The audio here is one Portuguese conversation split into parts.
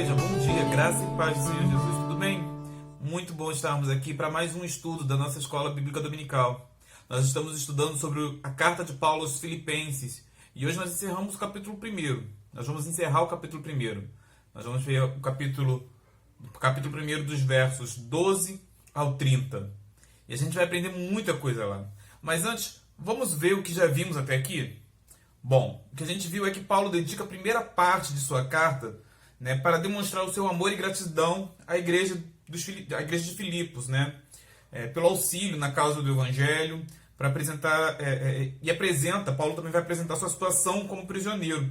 igreja, bom dia, graça e paz do Senhor Jesus, tudo bem? Muito bom estarmos aqui para mais um estudo da nossa Escola Bíblica Dominical. Nós estamos estudando sobre a carta de Paulo aos Filipenses e hoje nós encerramos o capítulo 1. Nós vamos encerrar o capítulo 1. Nós vamos ver o capítulo 1 dos versos 12 ao 30. E a gente vai aprender muita coisa lá. Mas antes, vamos ver o que já vimos até aqui? Bom, o que a gente viu é que Paulo dedica a primeira parte de sua carta, né, para demonstrar o seu amor e gratidão à igreja de Filipos, né, pelo auxílio na causa do Evangelho, para apresentar, Paulo também vai apresentar sua situação como prisioneiro.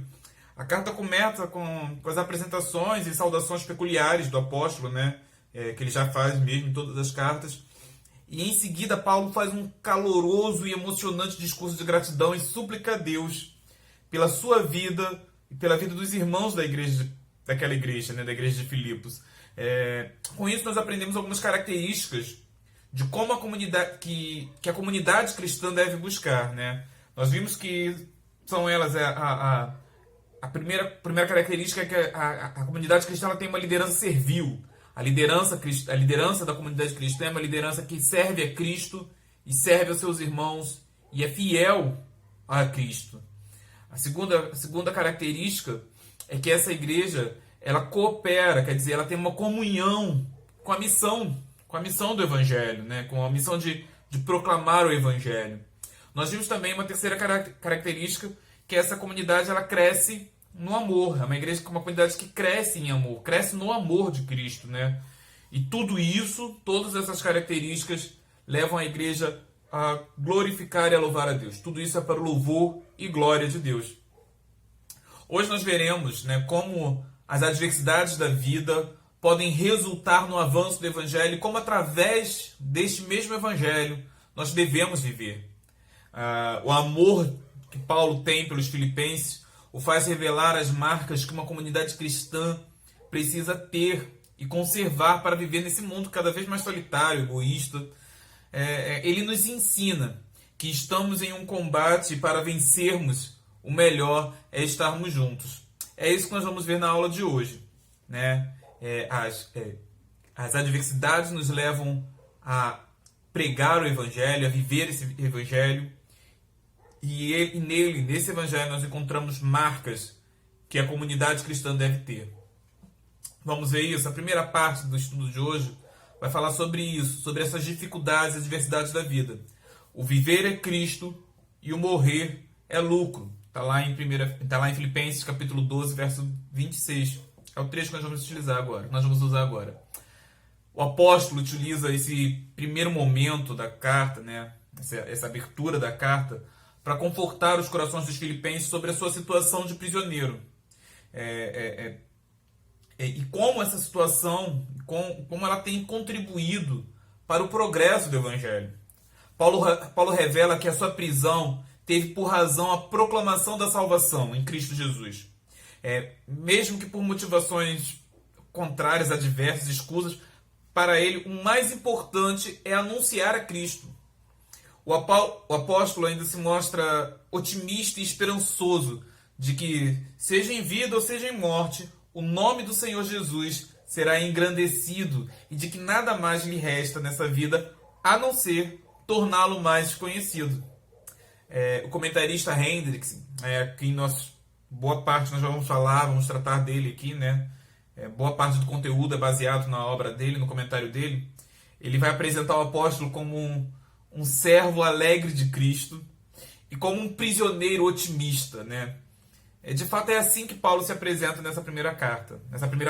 A carta começa com as apresentações e saudações peculiares do apóstolo, né, que ele já faz mesmo em todas as cartas. E em seguida, Paulo faz um caloroso e emocionante discurso de gratidão e súplica a Deus pela sua vida e pela vida dos irmãos daquela igreja, né, da igreja de Filipos. Com isso, nós aprendemos algumas características de como a comunidade cristã deve buscar, né? Nós vimos que são elas a primeira característica é que a comunidade cristã ela tem uma liderança servil. A liderança da comunidade cristã é uma liderança que serve a Cristo e serve aos seus irmãos e é fiel a Cristo. A segunda característica é que essa igreja ela coopera, quer dizer, ela tem uma comunhão com a missão do Evangelho, né? Com a missão de proclamar o Evangelho. Nós vimos também uma terceira característica, que essa comunidade ela cresce no amor. É uma igreja com uma comunidade que cresce em amor, cresce no amor de Cristo, né? E tudo isso, todas essas características levam a igreja a glorificar e a louvar a Deus. Tudo isso é para o louvor e glória de Deus. Hoje nós veremos, né, como as adversidades da vida podem resultar no avanço do Evangelho e como através deste mesmo Evangelho nós devemos viver. O amor que Paulo tem pelos filipenses o faz revelar as marcas que uma comunidade cristã precisa ter e conservar para viver nesse mundo cada vez mais solitário, egoísta. Ele nos ensina que estamos em um combate e para vencermos, o melhor é estarmos juntos. É isso que nós vamos ver na aula de hoje, né? As adversidades nos levam a pregar o Evangelho, a viver esse Evangelho. E nesse Evangelho nós encontramos marcas que a comunidade cristã deve ter. Vamos ver isso. A primeira parte do estudo de hoje vai falar sobre isso, sobre essas dificuldades e adversidades da vida. O viver é Cristo e o morrer é lucro. Está lá em Filipenses capítulo 12, verso 26. É o trecho que nós vamos usar agora. O apóstolo utiliza esse primeiro momento da carta, né, essa abertura da carta, para confortar os corações dos filipenses sobre a sua situação de prisioneiro. E como essa situação, como ela tem contribuído para o progresso do Evangelho. Paulo revela que a sua prisão teve por razão a proclamação da salvação em Cristo Jesus. Mesmo que por motivações contrárias, adversas, escusas, para ele o mais importante é anunciar a Cristo. O apóstolo ainda se mostra otimista e esperançoso de que, seja em vida ou seja em morte, o nome do Senhor Jesus será engrandecido e de que nada mais lhe resta nessa vida a não ser torná-lo mais conhecido. O comentarista Hendricks, que boa parte nós já vamos tratar dele aqui, né? Boa parte do conteúdo é baseado na obra dele, no comentário dele. Ele vai apresentar o apóstolo como um servo alegre de Cristo e como um prisioneiro otimista, né? De fato é assim que Paulo se apresenta nessa primeira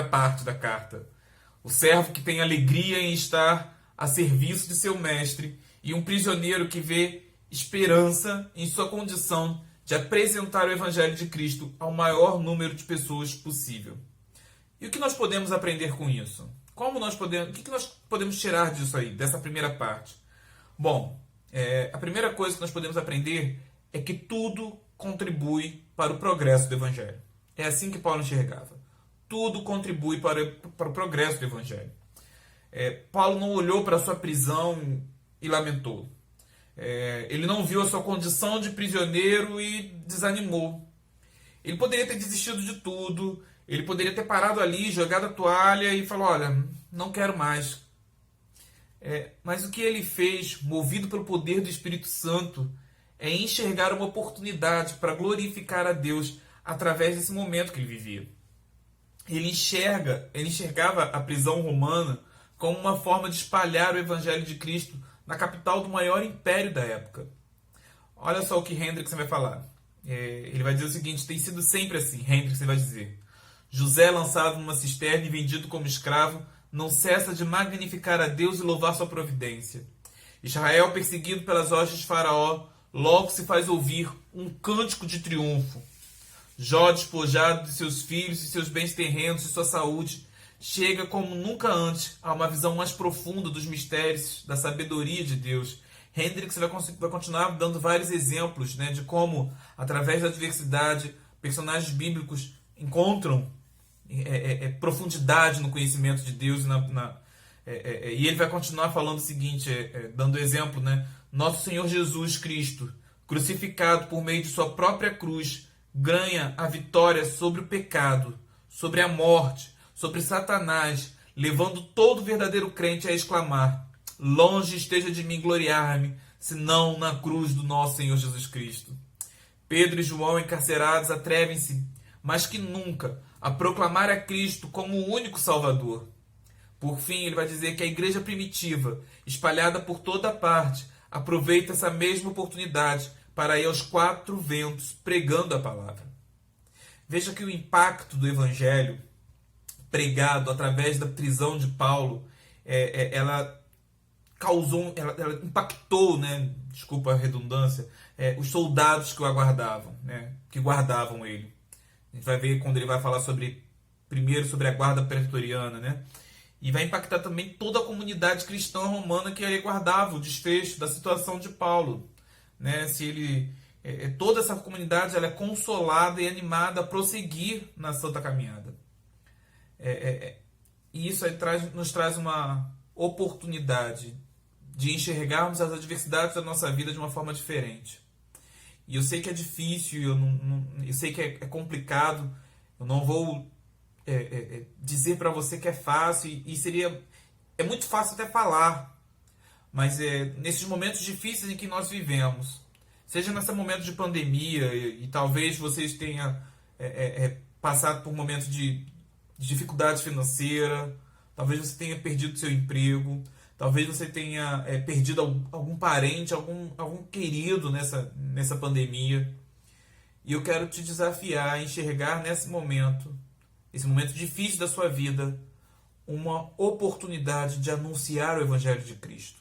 parte da carta. O servo que tem alegria em estar a serviço de seu mestre e um prisioneiro que vê esperança em sua condição de apresentar o Evangelho de Cristo ao maior número de pessoas possível. E o que nós podemos aprender com isso? O que nós podemos tirar disso aí, dessa primeira parte? Bom, a primeira coisa que nós podemos aprender é que tudo contribui para o progresso do Evangelho. É assim que Paulo enxergava. Tudo contribui para o progresso do Evangelho. Paulo não olhou para a sua prisão e lamentou. Ele não viu a sua condição de prisioneiro e desanimou. Ele poderia ter desistido de tudo, Ele poderia ter parado ali, jogado a toalha e falou: olha, não quero mais. Mas o que ele fez, movido pelo poder do Espírito Santo, é enxergar uma oportunidade para glorificar a Deus através desse momento que ele vivia. Ele enxergava a prisão romana como uma forma de espalhar o Evangelho de Cristo na capital do maior império da época. Olha só o que Hendrickson vai falar. Ele vai dizer o seguinte: tem sido sempre assim. Hendrickson vai dizer: José, lançado numa cisterna e vendido como escravo, não cessa de magnificar a Deus e louvar sua providência. Israel, perseguido pelas hostes de Faraó, logo se faz ouvir um cântico de triunfo. Jó, despojado de seus filhos, de seus bens terrenos e sua saúde, chega como nunca antes a uma visão mais profunda dos mistérios, da sabedoria de Deus. Hendrickson vai continuar dando vários exemplos, né, de como, através da diversidade, personagens bíblicos encontram profundidade no conhecimento de Deus. E ele vai continuar falando o seguinte, dando exemplo, né? Nosso Senhor Jesus Cristo, crucificado por meio de sua própria cruz, ganha a vitória sobre o pecado, sobre a morte, sobre Satanás, levando todo verdadeiro crente a exclamar: longe esteja de mim gloriar-me, senão na cruz do nosso Senhor Jesus Cristo. Pedro e João, encarcerados, atrevem-se, mais que nunca, a proclamar a Cristo como o único Salvador. Por fim, ele vai dizer que a igreja primitiva, espalhada por toda parte, aproveita essa mesma oportunidade para ir aos quatro ventos pregando a palavra. Veja que o impacto do evangelho pregado através da prisão de Paulo, ela impactou, né, desculpa a redundância, os soldados que o aguardavam, né, que guardavam ele. A gente vai ver quando ele vai falar primeiro sobre a guarda pretoriana, né? E vai impactar também toda a comunidade cristã romana que guardava o desfecho da situação de Paulo, né? Toda essa comunidade ela é consolada e animada a prosseguir na santa caminhada. E isso aí nos traz uma oportunidade de enxergarmos as adversidades da nossa vida de uma forma diferente. E eu sei que é difícil, eu sei que é complicado, eu não vou dizer para você que é fácil, é muito fácil até falar, mas nesses momentos difíceis em que nós vivemos, seja nesse momento de pandemia, e talvez vocês tenham passado por momentos de dificuldade financeira, talvez você tenha perdido seu emprego, talvez você tenha perdido algum parente, algum querido nessa pandemia. E eu quero te desafiar a enxergar esse momento difícil da sua vida, uma oportunidade de anunciar o Evangelho de Cristo.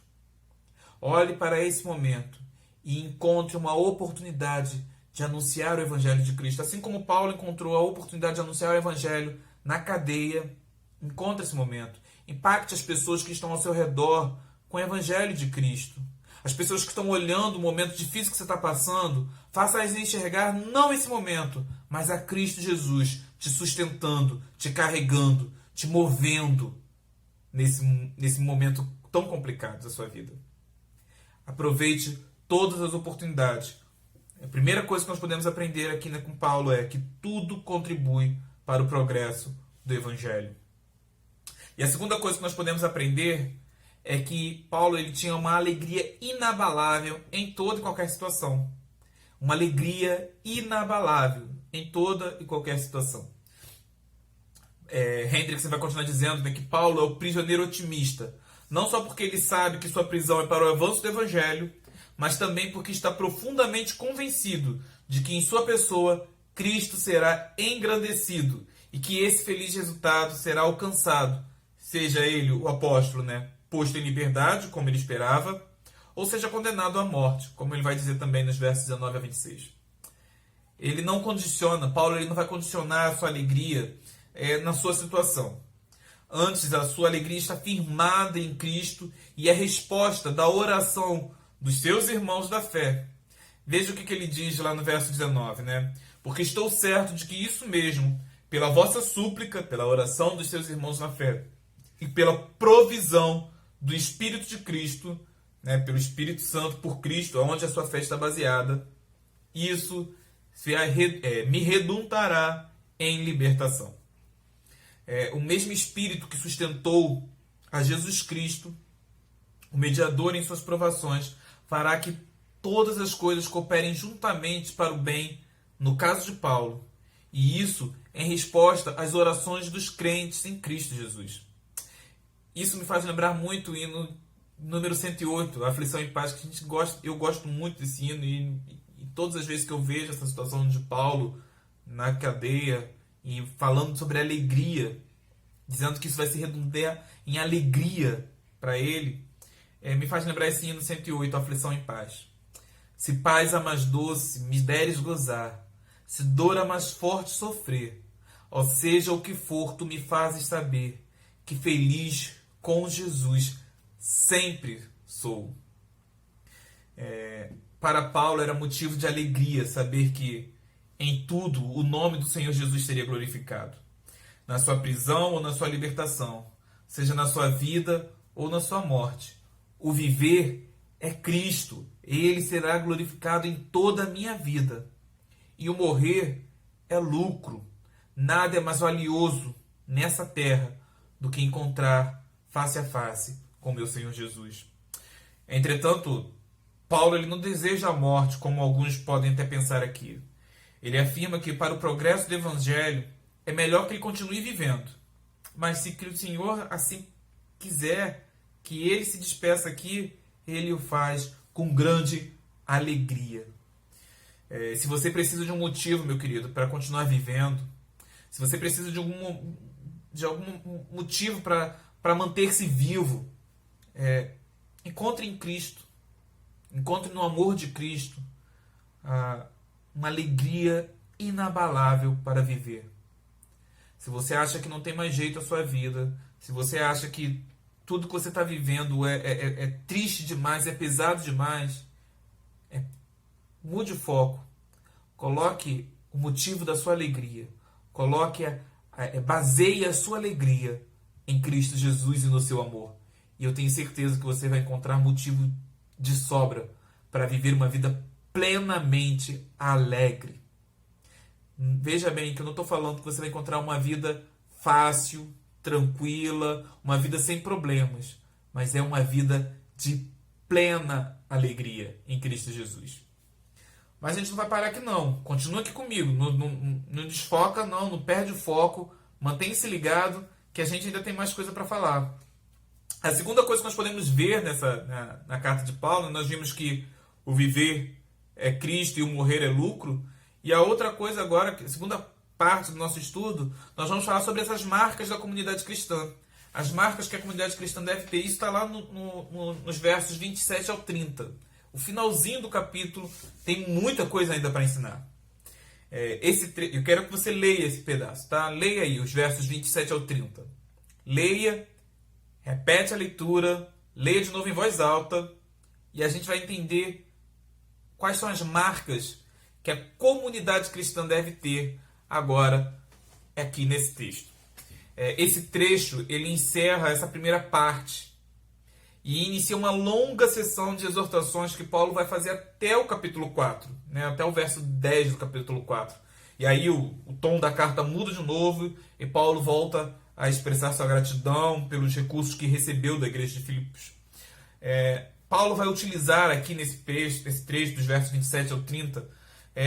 Olhe para esse momento e encontre uma oportunidade de anunciar o Evangelho de Cristo. Assim como Paulo encontrou a oportunidade de anunciar o Evangelho na cadeia, encontre esse momento. Impacte as pessoas que estão ao seu redor com o Evangelho de Cristo. As pessoas que estão olhando o momento difícil que você está passando, faça-as enxergar não esse momento, mas a Cristo Jesus te sustentando, te carregando, te movendo nesse momento tão complicado da sua vida. Aproveite todas as oportunidades. A primeira coisa que nós podemos aprender aqui com Paulo é que tudo contribui para o progresso do Evangelho. E a segunda coisa que nós podemos aprender é que Paulo ele tinha uma alegria inabalável em toda e qualquer situação. Uma alegria inabalável em toda e qualquer situação. Hendrickson vai continuar dizendo, né, que Paulo é o prisioneiro otimista. Não só porque ele sabe que sua prisão é para o avanço do Evangelho, mas também porque está profundamente convencido de que em sua pessoa Cristo será engrandecido e que esse feliz resultado será alcançado, seja ele, o apóstolo, né, posto em liberdade, como ele esperava, ou seja condenado à morte, como ele vai dizer também nos versos 19 a 26. Ele não condiciona, Paulo ele não vai condicionar a sua alegria na sua situação. Antes, a sua alegria está firmada em Cristo e é resposta da oração dos seus irmãos da fé. Veja o que ele diz lá no verso 19, né? Porque estou certo de que isso mesmo, pela vossa súplica, pela oração dos seus irmãos na fé, e pela provisão do Espírito de Cristo, né, pelo Espírito Santo, por Cristo, onde a sua fé está baseada, isso me redundará em libertação. O mesmo Espírito que sustentou a Jesus Cristo, o mediador em suas provações, fará que todas as coisas cooperem juntamente para o bem, no caso de Paulo. E isso em resposta às orações dos crentes em Cristo Jesus. Isso me faz lembrar muito o hino número 108, a Aflição em Paz, que eu gosto muito desse hino, e todas as vezes que eu vejo essa situação de Paulo na cadeia, e falando sobre alegria, dizendo que isso vai se redundar em alegria para ele, me faz lembrar esse hino 108, Aflição em Paz. Se paz a mais doce me deres gozar, se dor a mais forte sofrer, ó seja o que for, tu me fazes saber que feliz com Jesus sempre sou. Para Paulo era motivo de alegria saber que em tudo o nome do Senhor Jesus seria glorificado. Na sua prisão ou na sua libertação, seja na sua vida ou na sua morte. O viver é Cristo, Ele será glorificado em toda a minha vida. E o morrer é lucro. Nada é mais valioso nessa terra do que encontrar face a face com meu Senhor Jesus. Entretanto, Paulo ele não deseja a morte, como alguns podem até pensar aqui. Ele afirma que para o progresso do Evangelho é melhor que ele continue vivendo. Mas se o Senhor assim quiser que ele se despeça aqui, ele o faz com grande alegria. Se você precisa de um motivo, meu querido, para continuar vivendo, se você precisa de algum motivo para manter-se vivo, encontre em Cristo, encontre no amor de Cristo uma alegria inabalável para viver. Se você acha que não tem mais jeito a sua vida, se você acha que tudo que você está vivendo é triste demais, é pesado demais, mude o foco. Coloque o motivo da sua alegria. Baseie a sua alegria em Cristo Jesus e no seu amor. E eu tenho certeza que você vai encontrar motivo de sobra para viver uma vida plenamente alegre. Veja bem que eu não estou falando que você vai encontrar uma vida fácil, tranquila, uma vida sem problemas, mas é uma vida de plena alegria em Cristo Jesus. Mas a gente não vai parar aqui não. Continua aqui comigo. Não desfoca não perde o foco. Mantenha-se ligado que a gente ainda tem mais coisa para falar. A segunda coisa que nós podemos ver na carta de Paulo, nós vimos que o viver é Cristo e o morrer é lucro. E a outra coisa agora, a segunda parte do nosso estudo, nós vamos falar sobre essas marcas da comunidade cristã. As marcas que a comunidade cristã deve ter. Isso está lá nos versos 27 ao 30. O finalzinho do capítulo tem muita coisa ainda para ensinar. Eu quero que você leia esse pedaço, tá? Leia aí os versos 27 ao 30. Leia, repete a leitura, leia de novo em voz alta e a gente vai entender quais são as marcas que a comunidade cristã deve ter agora aqui nesse texto. Esse trecho ele encerra essa primeira parte e inicia uma longa sessão de exortações que Paulo vai fazer até o capítulo 4, né? Até o verso 10 do capítulo 4. E aí o tom da carta muda de novo e Paulo volta a expressar sua gratidão pelos recursos que recebeu da igreja de Filipos. Paulo vai utilizar aqui nesse trecho dos versos 27 ao 30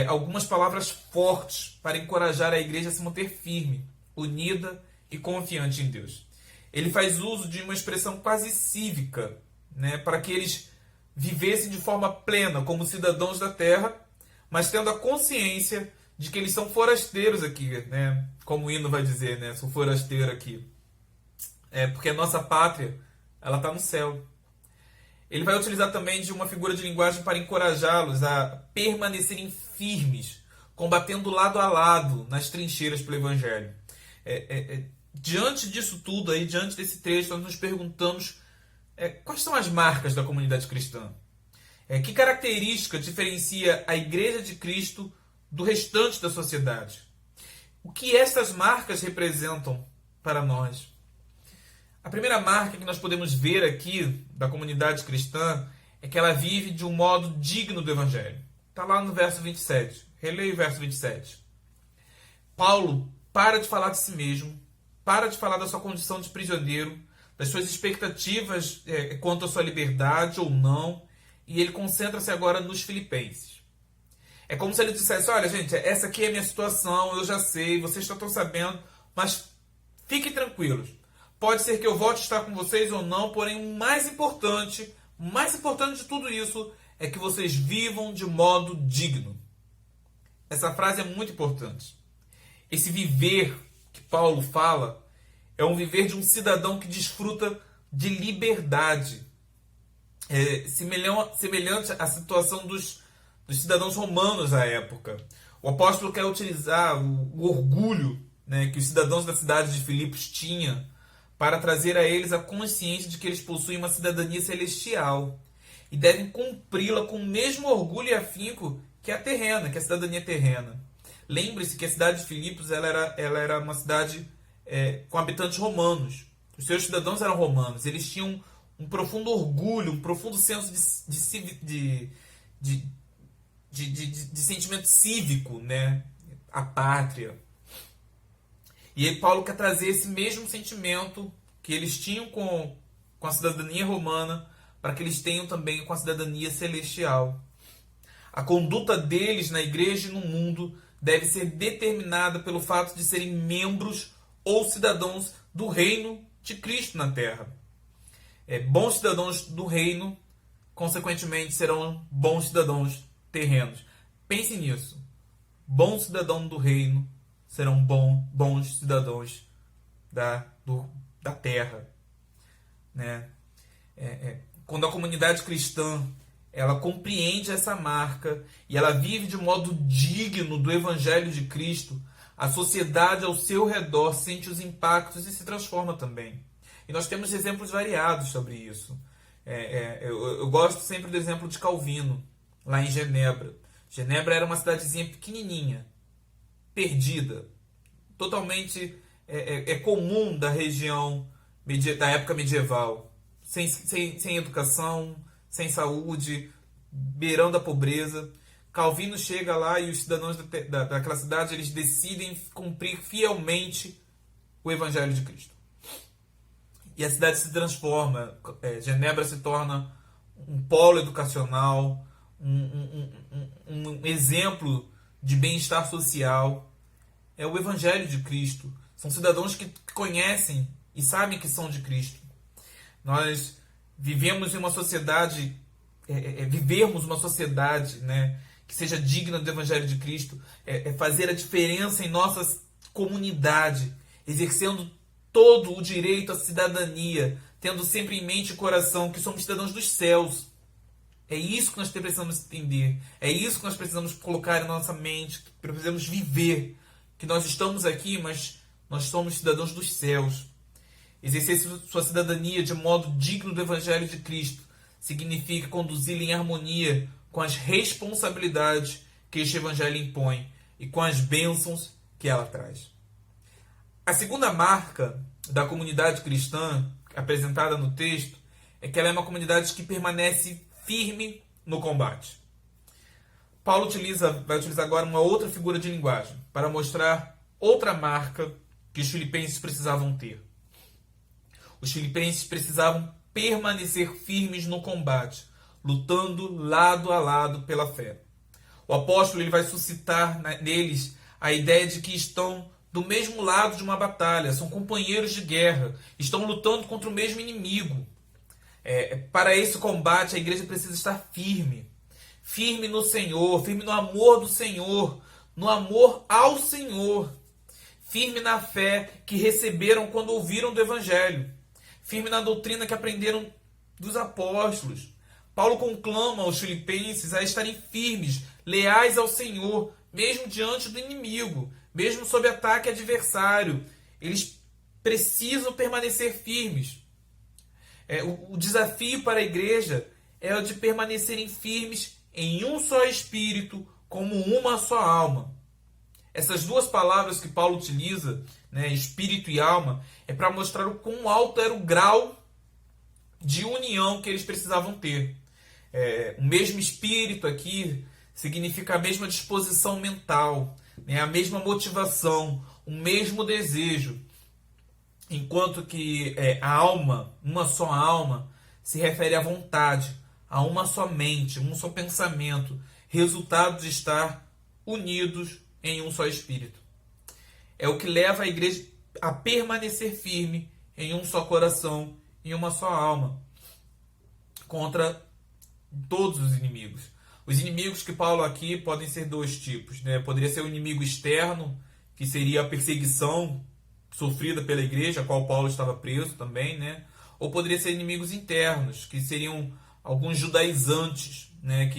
algumas palavras fortes para encorajar a igreja a se manter firme, unida e confiante em Deus. Ele faz uso de uma expressão quase cívica, né, para que eles vivessem de forma plena como cidadãos da terra, mas tendo a consciência de que eles são forasteiros aqui, né, como o hino vai dizer, né, sou forasteiro aqui. Porque a nossa pátria ela está no céu. Ele vai utilizar também de uma figura de linguagem para encorajá-los a permanecerem firmes, combatendo lado a lado nas trincheiras pelo Evangelho. Diante disso tudo, aí, diante desse trecho, nós nos perguntamos quais são as marcas da comunidade cristã? Que característica diferencia a Igreja de Cristo do restante da sociedade? O que essas marcas representam para nós? A primeira marca que nós podemos ver aqui da comunidade cristã é que ela vive de um modo digno do Evangelho. Está lá no verso 27. Releia o verso 27. Paulo para de falar de si mesmo para de falar da sua condição de prisioneiro, das suas expectativas quanto à sua liberdade ou não, e ele concentra-se agora nos filipenses. É como se ele dissesse, olha gente, essa aqui é a minha situação, eu já sei, vocês já estão sabendo, mas fiquem tranquilos. Pode ser que eu volte a estar com vocês ou não, porém o mais importante de tudo isso é que vocês vivam de modo digno. Essa frase é muito importante. Esse viver que Paulo fala é um viver de um cidadão que desfruta de liberdade. Semelhante à situação dos cidadãos romanos à época. O apóstolo quer utilizar o orgulho, né, que os cidadãos da cidade de Filipos tinham para trazer a eles a consciência de que eles possuem uma cidadania celestial e devem cumpri-la com o mesmo orgulho e afinco que a terrena, que a cidadania terrena. Lembre-se que a cidade de Filipos ela era uma cidade com habitantes romanos. Os seus cidadãos eram romanos. Eles tinham um profundo orgulho, um profundo senso de sentimento cívico, né? A pátria. E aí Paulo quer trazer esse mesmo sentimento que eles tinham com a cidadania romana para que eles tenham também com a cidadania celestial. A conduta deles na igreja e no mundo deve ser determinada pelo fato de serem membros ou cidadãos do reino de Cristo na terra. Bons cidadãos do reino, consequentemente, serão bons cidadãos terrenos. Pense nisso. Bons cidadãos do reino serão bons cidadãos da terra. Né? Quando a comunidade cristã ela compreende essa marca e ela vive de modo digno do Evangelho de Cristo, a sociedade ao seu redor sente os impactos e se transforma também. E nós temos exemplos variados sobre isso. Eu gosto sempre do exemplo de Calvino, lá em Genebra. Genebra era uma cidadezinha pequenininha, perdida, totalmente comum da região da época medieval, sem educação, sem saúde, beirando a pobreza. Calvino chega lá e os cidadãos daquela cidade eles decidem cumprir fielmente o Evangelho de Cristo. E a cidade se transforma. Genebra se torna um polo educacional, um exemplo de bem-estar social. É o Evangelho de Cristo. São cidadãos que conhecem e sabem que são de Cristo. Nós vivemos em uma sociedade, vivermos uma sociedade, né, que seja digna do Evangelho de Cristo, fazer a diferença em nossa comunidade, exercendo todo o direito à cidadania, tendo sempre em mente e coração que somos cidadãos dos céus. É isso que nós precisamos entender, é isso que nós precisamos colocar em nossa mente, que precisamos viver, que nós estamos aqui, mas nós somos cidadãos dos céus. Exercer sua cidadania de modo digno do Evangelho de Cristo significa conduzi-la em harmonia com as responsabilidades que este Evangelho impõe e com as bênçãos que ela traz. A segunda marca da comunidade cristã apresentada no texto é que ela é uma comunidade que permanece firme no combate. Paulo vai utilizar agora uma outra figura de linguagem para mostrar outra marca que os filipenses precisavam ter. Os filipenses precisavam permanecer firmes no combate, lutando lado a lado pela fé. O apóstolo ele vai suscitar neles a ideia de que estão do mesmo lado de uma batalha, são companheiros de guerra, estão lutando contra o mesmo inimigo. Para esse combate, a igreja precisa estar firme. Firme no Senhor, firme no amor do Senhor, no amor ao Senhor. Firme na fé que receberam quando ouviram do Evangelho. Firme na doutrina que aprenderam dos apóstolos. Paulo conclama os filipenses a estarem firmes, leais ao Senhor, mesmo diante do inimigo, mesmo sob ataque adversário. Eles precisam permanecer firmes. O desafio para a igreja é o de permanecerem firmes em um só espírito, como uma só alma. Essas duas palavras que Paulo utiliza, né, espírito e alma, é para mostrar o quão alto era o grau de união que eles precisavam ter. O mesmo espírito aqui significa a mesma disposição mental, né, a mesma motivação, o mesmo desejo. enquanto que a alma, uma só alma, se refere à vontade, a uma só mente, um só pensamento, resultado de estar unidos em um só espírito. É o que leva a igreja a permanecer firme em um só coração, em uma só alma, contra todos os inimigos. Os inimigos que Paulo aqui podem ser dois tipos, né? Poderia ser o inimigo externo, que seria a perseguição sofrida pela igreja, a qual Paulo estava preso também, né? Ou poderia ser inimigos internos, que seriam alguns judaizantes, né?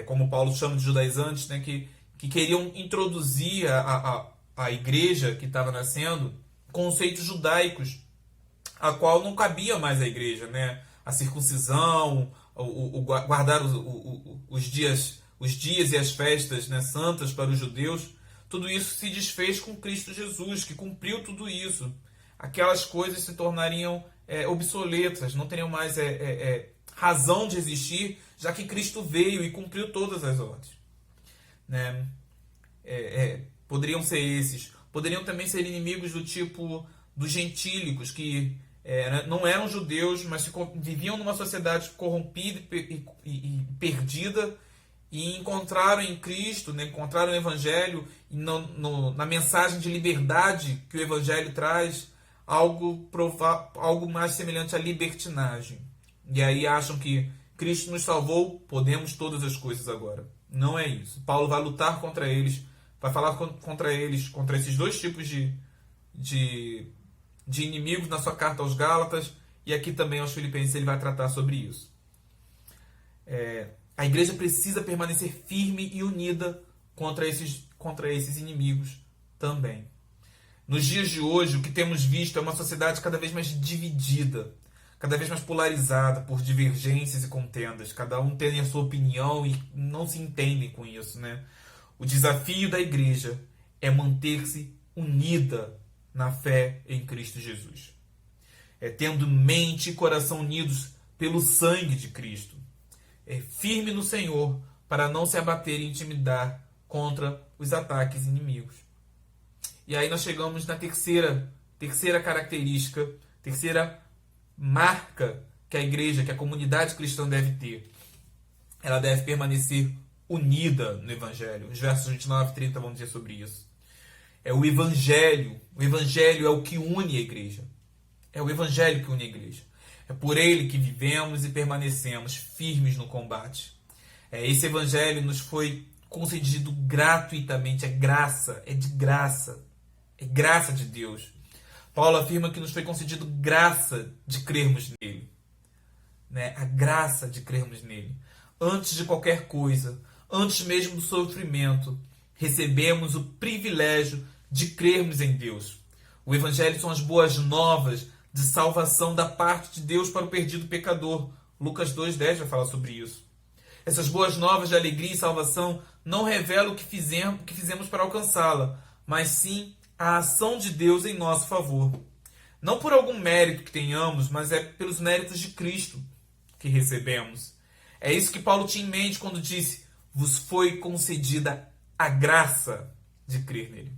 Como Paulo chama de judaizantes, né? Que queriam introduzir a igreja que estava nascendo conceitos judaicos, a qual não cabia mais à igreja, né? A circuncisão, guardar os dias e as festas, né, santas para os judeus, tudo isso se desfez com Cristo Jesus, que cumpriu tudo isso. Aquelas coisas se tornariam obsoletas, não teriam mais razão de existir, já que Cristo veio e cumpriu todas as ordens. Né? Poderiam ser esses. Poderiam também ser inimigos do tipo dos gentílicos, que não eram judeus, mas viviam numa sociedade corrompida e perdida, e encontraram em Cristo, né, encontraram o Evangelho, e na mensagem de liberdade que o Evangelho traz, algo mais semelhante à libertinagem. E aí acham que Cristo nos salvou, podemos todas as coisas agora. Não é isso. Paulo vai lutar contra eles, vai falar contra eles, contra esses dois tipos de inimigos na sua carta aos Gálatas, e aqui também aos Filipenses ele vai tratar sobre isso. A igreja precisa permanecer firme e unida contra esses inimigos também. Nos dias de hoje, o que temos visto é uma sociedade cada vez mais dividida, cada vez mais polarizada por divergências e contendas, cada um tem a sua opinião e não se entendem com isso, né? O desafio da igreja é manter-se unida na fé em Cristo Jesus. Tendo mente e coração unidos pelo sangue de Cristo. Firme no Senhor para não se abater e intimidar contra os ataques inimigos. E aí nós chegamos na terceira característica, terceira marca que a igreja, que a comunidade cristã deve ter. Ela deve permanecer unida no Evangelho. Os versos 29 e 30 vão dizer sobre isso. O Evangelho. O Evangelho é o que une a igreja. É o Evangelho que une a igreja. É por ele que vivemos e permanecemos firmes no combate. Esse Evangelho nos foi concedido gratuitamente. É graça, é de graça. É graça de Deus. Paulo afirma que nos foi concedido graça de crermos nele. Né? A graça de crermos nele. Antes de qualquer coisa, antes mesmo do sofrimento, recebemos o privilégio de crermos em Deus. O Evangelho são as boas novas de salvação da parte de Deus para o perdido pecador. Lucas 2,10 vai falar sobre isso. Essas boas novas de alegria e salvação não revelam o que fizemos para alcançá-la, mas sim a ação de Deus em nosso favor. Não por algum mérito que tenhamos, mas é pelos méritos de Cristo que recebemos. É isso que Paulo tinha em mente quando disse: vos foi concedida a graça de crer nele.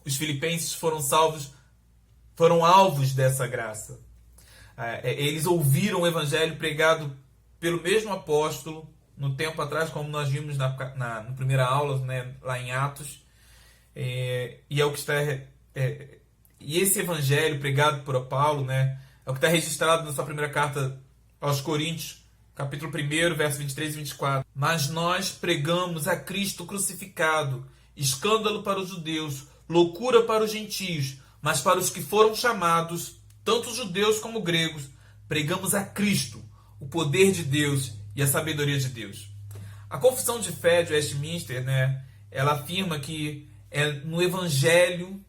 Os filipenses foram alvos dessa graça. Eles ouviram o evangelho pregado pelo mesmo apóstolo no tempo atrás, como nós vimos na primeira aula, né, lá em Atos. E é o que está e esse evangelho pregado por Paulo, né, é o que está registrado na sua primeira carta aos Coríntios, capítulo 1, versos 23 e 24. Mas nós pregamos a Cristo crucificado, escândalo para os judeus, loucura para os gentios, mas para os que foram chamados, tanto judeus como gregos, pregamos a Cristo, o poder de Deus e a sabedoria de Deus. A Confissão de Fé de Westminster, né, ela afirma que no Evangelho,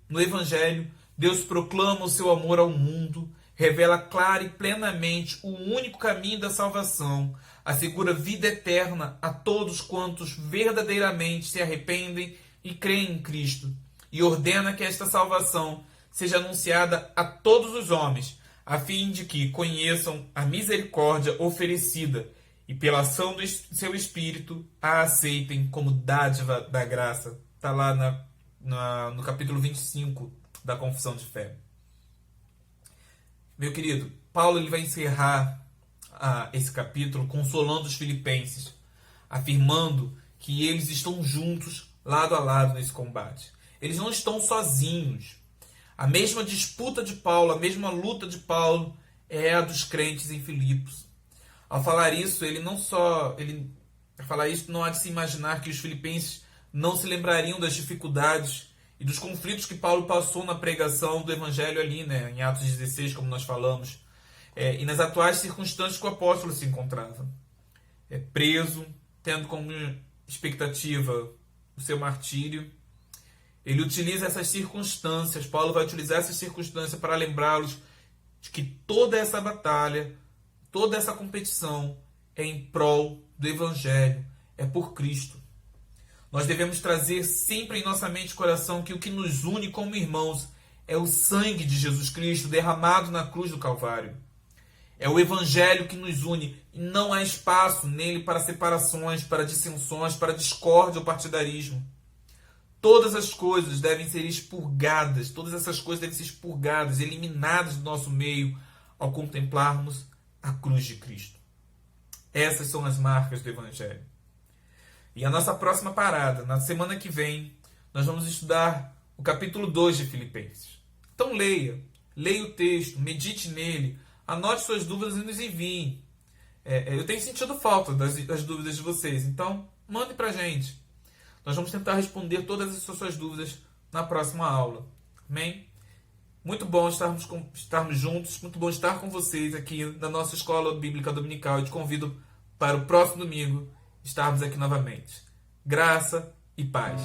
Deus proclama o seu amor ao mundo, revela clara e plenamente o único caminho da salvação, assegura vida eterna a todos quantos verdadeiramente se arrependem e creem em Cristo, e ordena que esta salvação seja anunciada a todos os homens, a fim de que conheçam a misericórdia oferecida e, pela ação do seu Espírito, a aceitem como dádiva da graça. Está lá no capítulo 25 da confissão de fé. Meu querido, Paulo ele vai encerrar esse capítulo consolando os filipenses, afirmando que eles estão juntos, lado a lado nesse combate. Eles não estão sozinhos. A mesma disputa de Paulo, a mesma luta de Paulo é a dos crentes em Filipos. Ao falar isso, ao falar isso, não há de se imaginar que os filipenses não se lembrariam das dificuldades e dos conflitos que Paulo passou na pregação do evangelho ali, né, em Atos 16, como nós falamos, e nas atuais circunstâncias que o apóstolo se encontrava. Preso, tendo como expectativa o seu martírio. Ele utiliza essas circunstâncias, Paulo vai utilizar essas circunstâncias para lembrá-los de que toda essa batalha, toda essa competição é em prol do Evangelho, é por Cristo. Nós devemos trazer sempre em nossa mente e coração que o que nos une como irmãos é o sangue de Jesus Cristo derramado na cruz do Calvário. É o Evangelho que nos une e não há espaço nele para separações, para dissensões, para discórdia ou partidarismo. Todas as coisas devem ser expurgadas, todas essas coisas devem ser expurgadas, eliminadas do nosso meio ao contemplarmos a cruz de Cristo. Essas são as marcas do Evangelho. E a nossa próxima parada, na semana que vem, nós vamos estudar o capítulo 2 de Filipenses. Então leia o texto, medite nele, anote suas dúvidas e nos envie. Eu tenho sentido falta das dúvidas de vocês, então mande pra gente. Nós vamos tentar responder todas as suas dúvidas na próxima aula. Amém? Muito bom estarmos juntos, muito bom estar com vocês aqui na nossa Escola Bíblica Dominical. Eu te convido para o próximo domingo estarmos aqui novamente. Graça e paz.